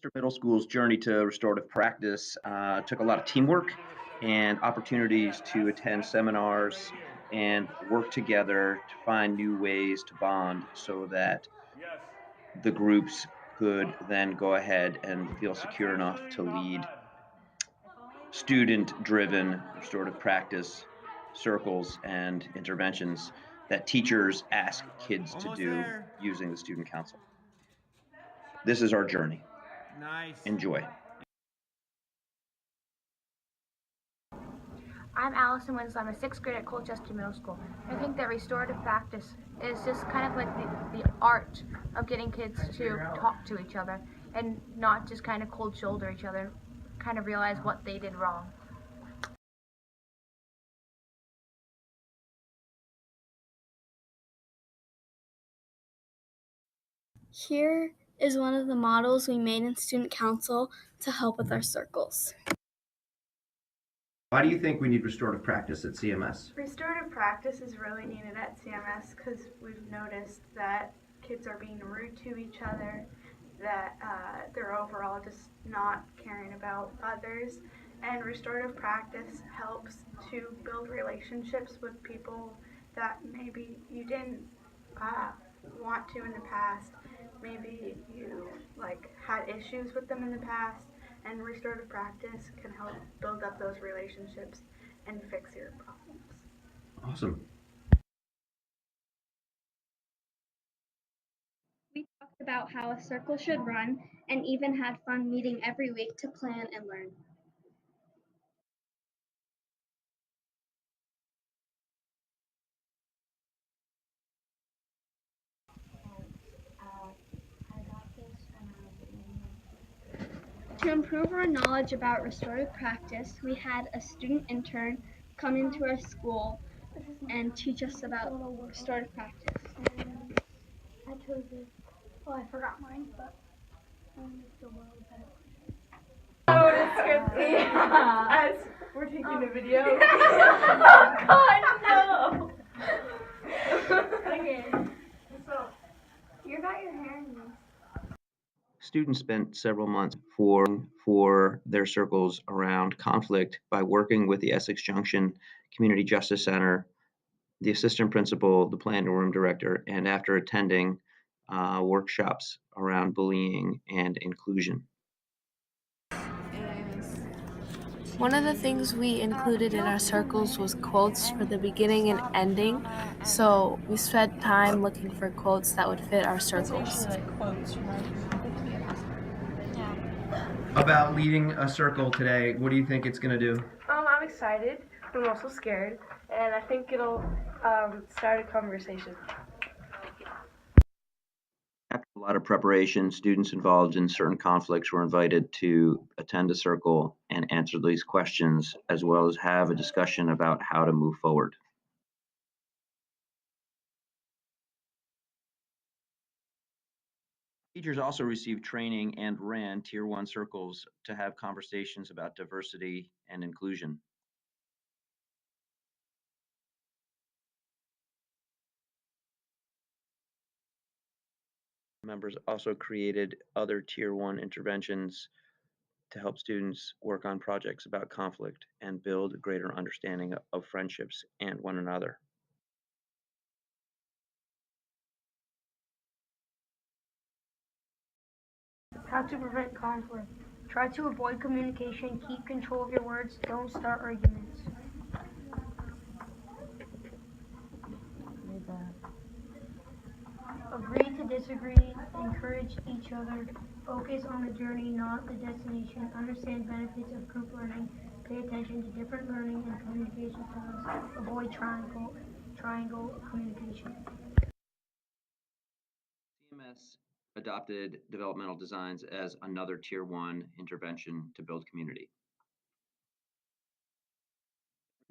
Western Middle School's journey to restorative practice took a lot of teamwork and opportunities to attend seminars and work together to find new ways to bond so that Yes, the groups could then go ahead and feel that's secure enough actually to not lead bad. student driven restorative practice circles and interventions that teachers ask kids to Almost do there. using the student council. This is our journey. Nice. Enjoy. I'm Allison Winslow. I'm a sixth grade at Colchester Middle School. I think that restorative practice is just kind of like the art of getting kids to talk to each other and not just kind of cold shoulder each other, kind of realize what they did wrong. Here is one of the models we made in student council to help with our circles. Why do you think we need restorative practice at CMS? Restorative practice is really needed at CMS because we've noticed that kids are being rude to each other, that they're overall just not caring about others, and restorative practice helps to build relationships with people that maybe you didn't want to in the past. Maybe you had issues with them in the past, and restorative practice can help build up those relationships and fix your problems. Awesome. We talked about how a circle should run and even had fun meeting every week to plan and learn. To improve our knowledge about restorative practice, we had a student intern come into our school and teach us about restorative practice. I chose this. Oh, I forgot mine, but it's still a little better. Oh, it scared me. As we're taking a video. Oh, God, no! Okay. So, You got your hair in this. Students spent several months for their circles around conflict by working with the Essex Junction Community Justice Center, the assistant principal, the planning room director, and after attending workshops around bullying and inclusion. One of the things we included in our circles was quotes for the beginning and ending, so we spent time looking for quotes that would fit our circles. About leading a circle today, what do you think it's going to do? I'm excited, but I'm also scared, and I think it'll start a conversation. After a lot of preparation, students involved in certain conflicts were invited to attend a circle and answer these questions, as well as have a discussion about how to move forward. Teachers also received training and ran Tier 1 circles to have conversations about diversity and inclusion. Members also created other Tier 1 interventions to help students work on projects about conflict and build a greater understanding of friendships and one another. How to prevent conflict. Try to avoid communication, keep control of your words, don't start arguments. Agree to disagree, encourage each other, focus on the journey, not the destination, understand benefits of group learning, pay attention to different learning and communication styles, avoid triangle communication. CMS adopted developmental designs as another Tier 1 intervention to build community.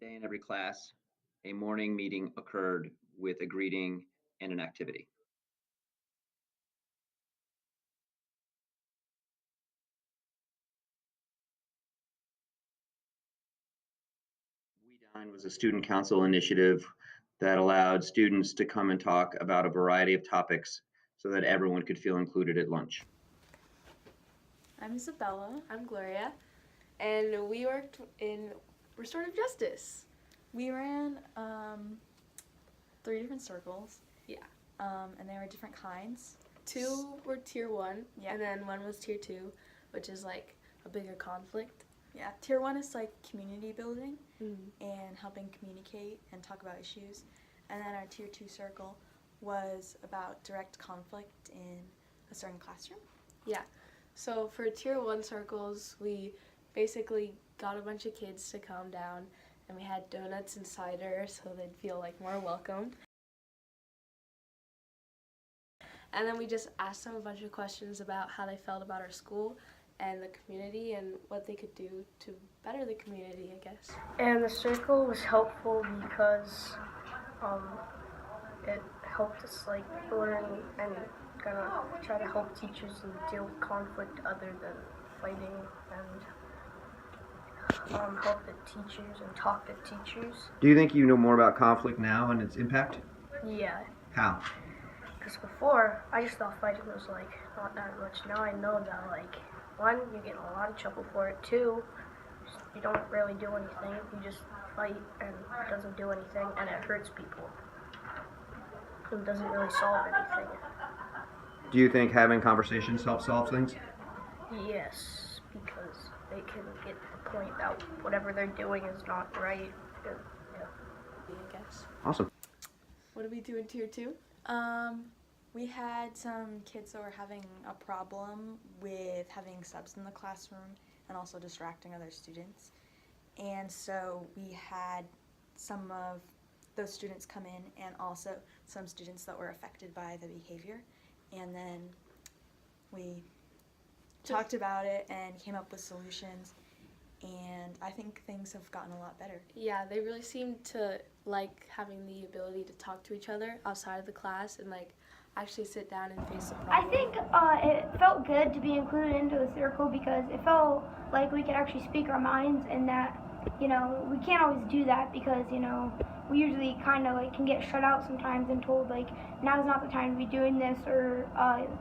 Every day in every class, a morning meeting occurred with a greeting and an activity. We Dine was a student council initiative that allowed students to come and talk about a variety of topics so that everyone could feel included at lunch. I'm Isabella. I'm Gloria, and we worked in restorative justice. We ran 3 different circles. Yeah. And they were different kinds. 2 were tier 1, Yeah. and then 1 was tier 2, which is like a bigger conflict. Yeah, tier 1 is like community building Mm-hmm. and helping communicate and talk about issues. And then our tier 2 circle was about direct conflict in a certain classroom. Yeah. So for tier 1 circles, we basically got a bunch of kids to calm down, and we had donuts and cider so they'd feel like more welcomed. And then we just asked them a bunch of questions about how they felt about our school and the community and what they could do to better the community, I guess. And the circle was helpful because it helped us like learn and kind of try to help teachers and deal with conflict other than fighting, and help the teachers and talk to teachers. Do you think you know more about conflict now and its impact? Yeah, How? because before I just thought fighting was like not that much. Now I know that like 1, you get in a lot of trouble for it. 2, you don't really do anything. You just fight and it doesn't do anything and it hurts people. It doesn't really solve anything. Do you think having conversations helps solve things? Yes, because they can get to the point that whatever they're doing is not right. And, yeah. I guess. Awesome. What did we do in tier 2? We had some kids that were having a problem with having subs in the classroom and also distracting other students. And so we had some of those students come in and also some students that were affected by the behavior. And then we talked about it and came up with solutions. And I think things have gotten a lot better. Yeah, they really seemed to like having the ability to talk to each other outside of the class and like actually sit down and face the I problem. think it felt good to be included into the circle because it felt like we could actually speak our minds, and that, you know, we can't always do that because, you know, we usually kind of like can get shut out sometimes and told like now's not the time to be doing this, or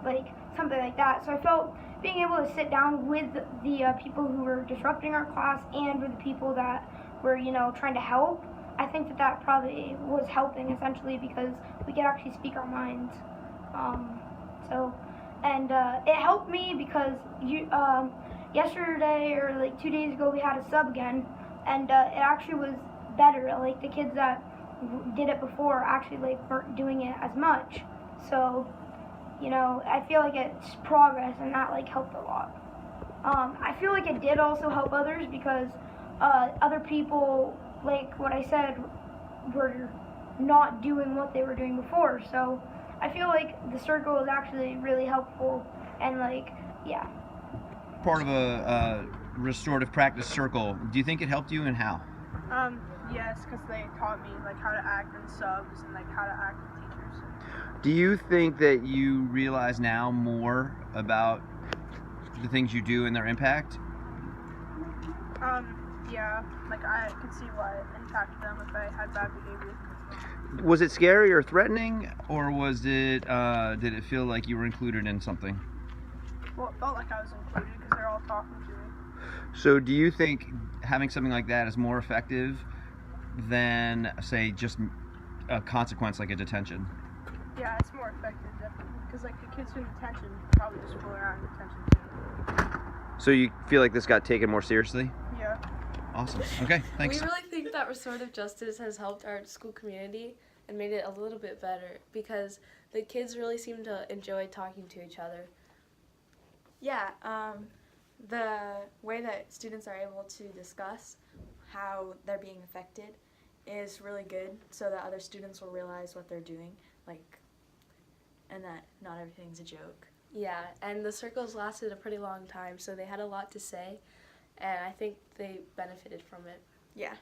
like something like that. So I felt being able to sit down with the people who were disrupting our class and with the people that were, you know, trying to help, I think that probably was helping essentially because we could actually speak our minds. It helped me because yesterday or like 2 days ago we had a sub again, and it actually was better. Like the kids that did it before actually like weren't doing it as much. So, you know, I feel like it's progress, and that like helped a lot. I feel like it did also help others because other people, like what I said, were not doing what they were doing before. So I feel like the circle is actually really helpful, and like, yeah. Part of a restorative practice circle. Do you think it helped you, and how? Yes, because they taught me like how to act in subs and like how to act with teachers. Do you think that you realize now more about the things you do and their impact? Yeah, like I could see why it impacted them if I had bad behavior. Was it scary or threatening, or was it? Did it feel like you were included in something? Well, it felt like I was included because they're all talking to me. So, do you think having something like that is more effective than, say, just a consequence like a detention? Yeah, it's more effective definitely because like the kids in detention probably just fool around in detention too. So you feel like this got taken more seriously? Yeah. Awesome. Okay, thanks. We really think that restorative justice has helped our school community and made it a little bit better because the kids really seem to enjoy talking to each other. Yeah, the way that students are able to discuss how they're being affected is really good so that other students will realize what they're doing, like, and that not everything's a joke. Yeah, and the circles lasted a pretty long time, so they had a lot to say, and I think they benefited from it. Yeah.